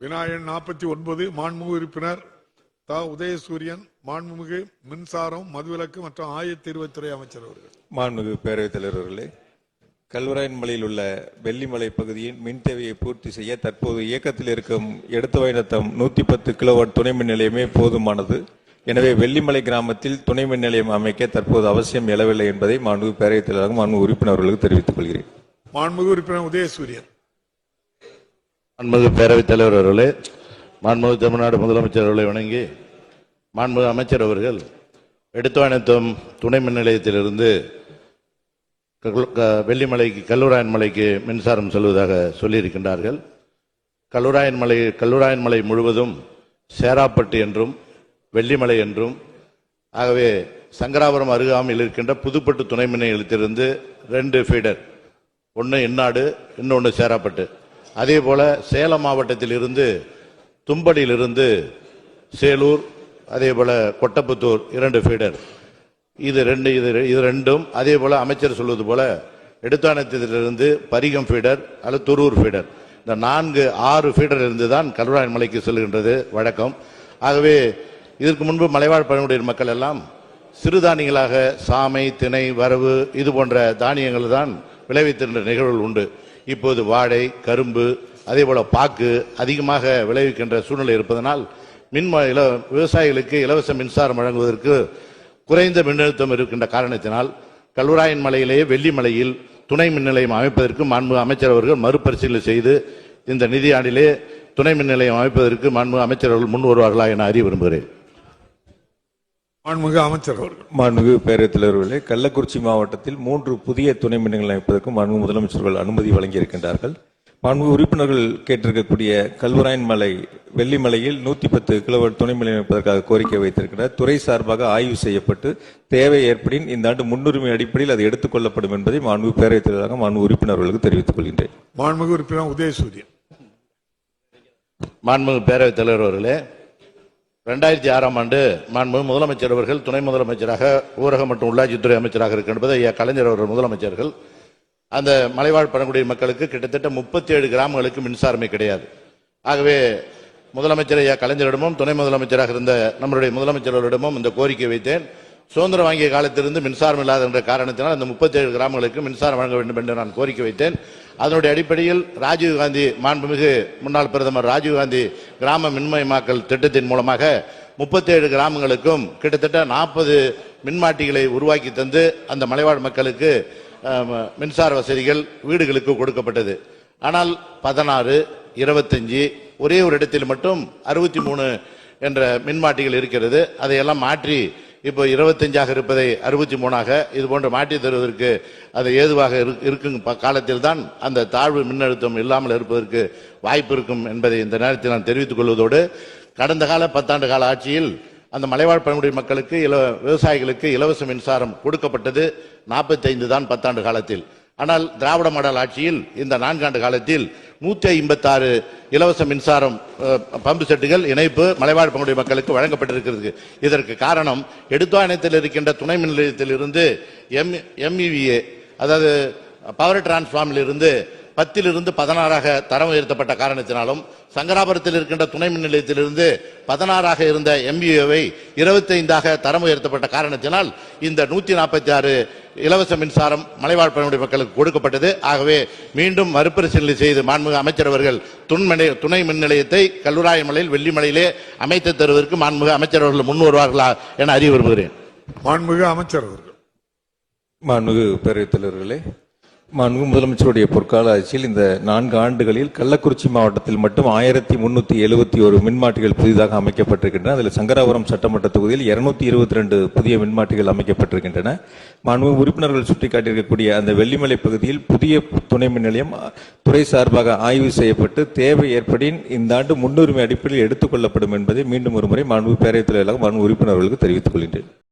விநாயகன் 49 மாண்புமிகு உறுப்பினர் தா. உதயசூரியன் மாண்புமிகு மின்சாரம் மதுவிலக்கு மற்றும் ஆயத்தீர்வுத்துறை அமைச்சர் அவர்கள். மாண்புமிகு பேரவைத் தலைவர் அவர்களே, கல்வராயன்மலையில் உள்ள வெள்ளிமலை பகுதியின் மின் தேவையை பூர்த்தி செய்ய தற்போது இயக்கத்தில் இருக்கும் எடுத்துவைநத்தம் 110 கிலோவாட் துணை மின் நிலையமே போதுமானது. எனவே வெள்ளிமலை கிராமத்தில் துணை மின் நிலையம் அமைக்க தற்போது அவசியம் எழவில்லை என்பதை மாண்புமிகு பேரவைத் தலைவராக மாண்புமிகு உறுப்பினர்களுக்கு தெரிவித்துக் கொள்கிறேன். மாண்புமிகு உறுப்பினர் உதயசூரியன். மாண்புமிகு பேரவைத் தலைவர் அவர்களே, மாண்புமிகு தமிழ்நாடு முதலமைச்சர் அவர்களை வணங்கி, மாண்புமிகு அமைச்சர் அவர்கள் எடுத்துவானத்தம் துணை மின் நிலையத்திலிருந்து வெள்ளிமலைக்கு கல்லூராயன்மலைக்கு மின்சாரம் செல்வதாக சொல்லியிருக்கின்றார்கள். கல்லூராயன்மலை முழுவதும் சேராப்பட்டு என்றும் வெள்ளிமலை என்றும், ஆகவே சங்கராபுரம் அருகாமையில் இருக்கின்ற புதுப்பட்டு துணை மின் நிலையத்திலிருந்து 2 ஃபீடர், ஒன்று எண்ணாடு, இன்னொன்று சேராப்பட்டு. அதே போல சேலம் மாவட்டத்தில் இருந்து தும்படியிலிருந்து சேலூர், அதே போல கொட்டப்புத்தூர் 2 ஃபீடர். இது ரெண்டும். அதே போல அமைச்சர் சொல்வது போல எடுத்தானத்திலிருந்து பரிகம் ஃபீடர் அல்லது துரூர் ஃபீடர், இந்த 4-6 ஃபீடர் இருந்து தான் கல்வராயன் மலைக்கு செல்கின்றது வழக்கம். ஆகவே இதற்கு முன்பு மலைவாழ் பழங்குடியின மக்கள் எல்லாம் சிறுதானியங்களாக சாமை, திணை, வரவு இது போன்ற தானியங்கள் தான் விளைவித்திருந்த நிகழ்வுகள் உண்டு. இப்போது வாழை, கரும்பு, அதே போல பாக்கு அதிகமாக விளைவிக்கின்ற சூழ்நிலை இருப்பதனால் விவசாயிகளுக்கு இலவச மின்சாரம் வழங்குவதற்கு குறைந்த மின்னழுத்தம் இருக்கின்ற காரணத்தினால் கல்வராயன் மலையிலேயே வெள்ளிமலையில் துணை மின் நிலையம் அமைப்பதற்கு மாண்புமிகு அமைச்சர் அவர்கள் மறுபரிசீலனை செய்து இந்த நிதியாண்டிலே துணை மின் நிலையம் அமைப்பதற்கு மாண்புமிகு அமைச்சர் அவர்கள் முன் வருவார்களா என அறிய விரும்புகிறேன். மாண்புமிகு அமைச்சர் அவர்கள். மாண்புமிகு பேரவைத் தலைவர்களே, கள்ளக்குறிச்சி மாவட்டத்தில் 3 புதிய துணை மின் நிலையம் அமைப்பதற்கு மாண்புமிகு முதலமைச்சர்கள் அனுமதி வழங்கியிருக்கின்றார்கள். மாண்புமிகு உறுப்பினர்கள் கேட்டிருக்கக்கூடிய கல்வராயன்மலை வெள்ளிமலையில் 110 கிலோவாட் துணை மின் நிலையம் அமைப்பதற்காக கோரிக்கை வைத்திருக்கிறார். துறை சார்பாக ஆய்வு செய்யப்பட்டு தேவை ஏற்படின் இந்த ஆண்டு முன்னுரிமை அடிப்படையில் அது எடுத்துக் கொள்ளப்படும் என்பதை மாண்புமிகு பேரவைத் தலைவராக மாண்புமிகு உறுப்பினர்களுக்கு தெரிவித்துக் கொள்கின்றேன். மாண்புமிகு உறுப்பினர் உதயசூரியன். மாண்புமிகு பேரவைத் தலைவர் அவர்களே, 2006ஆம் ஆண்டு மாண்புமிகு முதலமைச்சர் அவர்கள் துணை முதலமைச்சராக ஊரக மற்றும் உள்ளாட்சித்துறை அமைச்சராக இருக்கின்றது கலைஞர் அவர்கள் முதலமைச்சர்கள். அந்த மலைவாழ் பழங்குடியின மக்களுக்கு கிட்டத்தட்ட 37 கிராமங்களுக்கு மின்சாரமே கிடையாது. ஆகவே முதலமைச்சர் கலைஞரிடமும் துணை முதலமைச்சராக இருந்த நம்முடைய முதலமைச்சர்களிடமும் இந்த கோரிக்கை வைத்தேன். சுதந்திரம் வாங்கிய காலத்திலிருந்து மின்சாரம் இல்லாத என்ற காரணத்தினால் அந்த 37 கிராமங்களுக்கு மின்சாரம் வழங்க வேண்டும் என்று நான் கோரிக்கை வைத்தேன். அதனுடைய அடிப்படையில் ராஜீவ்காந்தி மாண்புமிகு முன்னாள் பிரதமர் ராஜீவ்காந்தி கிராம மின்மயமாக்கல் திட்டத்தின் மூலமாக 37 கிராமங்களுக்கும் கிட்டத்தட்ட 40 மின்மாட்டிகளை உருவாக்கி தந்து அந்த மலைவாழ் மக்களுக்கு மின்சார வசதிகள் வீடுகளுக்கு கொடுக்கப்பட்டது. ஆனால் 16, 25 ஒரே ஒரு இடத்தில் மட்டும் 63 என்ற மின்மாட்டிகள் இருக்கிறது. அதையெல்லாம் மாற்றி இப்போ 25ஆக இருப்பதை 63ஆக இது போன்று மாற்றி தருவதற்கு அது ஏதுவாக இருக்கும் காலத்தில் தான் அந்த தாழ்வு மின்னழுத்தம் இல்லாமல் இருப்பதற்கு வாய்ப்பு இருக்கும் என்பதை இந்த நேரத்தில் நான் தெரிவித்துக் கொள்வதோடு, கடந்த கால 10 ஆண்டு கால ஆட்சியில் அந்த மலைவாழ் பழங்குடி மக்களுக்கு விவசாயிகளுக்கு இலவச மின்சாரம் கொடுக்கப்பட்டது 45 தான் 10 ஆண்டு காலத்தில். ஆனால் திராவிட மாடல் ஆட்சியில் இந்த 4 ஆண்டு காலத்தில் 156 இலவச மின்சாரம் பம்பு செட்டுகள் இணைப்பு மலைவாழ் பழங்குடி மக்களுக்கு வழங்கப்பட்டிருக்கிறது. இதற்கு காரணம் எடுத்தாயனத்தில் இருக்கின்ற துணை மின் நிலையத்தில் இருந்து MEVA அதாவது பவர் டிரான்ஸ்ஃபார்மில் இருந்து 10 16ஆக தரம் உயர்த்தப்பட்ட காரணத்தினாலும் சங்கராபுரத்தில் இருக்கின்ற துணை மின் நிலையத்திலிருந்து 16ஆக இருந்த MVA-வை 25ஆக தரம் உயர்த்தப்பட்ட காரணத்தினால் இந்த 146 இலவச மின்சாரம் மலைவாழ் பழங்குடி மக்களுக்கு கொடுக்கப்பட்டது. ஆகவே மீண்டும் மறுபரிசீலனை செய்து மாண்புமிகு அமைச்சர் அவர்கள் துணை மின் நிலையத்தை கல்வராயன்மலையில் வெள்ளிமலையிலே அமைத்து தருவதற்கு மாண்புமிகு அமைச்சர் அவர்கள் முன் வருவார்களா என அறிய விரும்புகிறேன். மாண்புமிகு அமைச்சர் அவர்கள். மாண்புமிகு பேரவைத் தலைவர்களே, மாண்புமிகு முதலமைச்சருடைய பொற்கால ஆட்சியில் இந்த 4 ஆண்டுகளில் கள்ளக்குறிச்சி மாவட்டத்தில் மட்டும் 1371 மின்மாட்டிகள் புதிதாக அமைக்கப்பட்டிருக்கின்றன. அதில் சங்கராபுரம் சட்டமன்ற தொகுதியில் 222 புதிய மின்மாட்டிகள் அமைக்கப்பட்டிருக்கின்றன. மாண்புமிகு உறுப்பினர்கள் சுட்டிக்காட்டியிருக்கக்கூடிய அந்த வெள்ளிமலை பகுதியில் புதிய துணை மின் நிலையம் துறை சார்பாக ஆய்வு செய்யப்பட்டு தேவை ஏற்படின் இந்த ஆண்டு முன்னுரிமை அடிப்படையில் எடுத்துக் கொள்ளப்படும் என்பதை மீண்டும் ஒருமுறை மாண்புமிகு பேரவைத் தலைவராக மாண்புமிகு உறுப்பினர்களுக்கு தெரிவித்துக் கொள்கின்றேன்.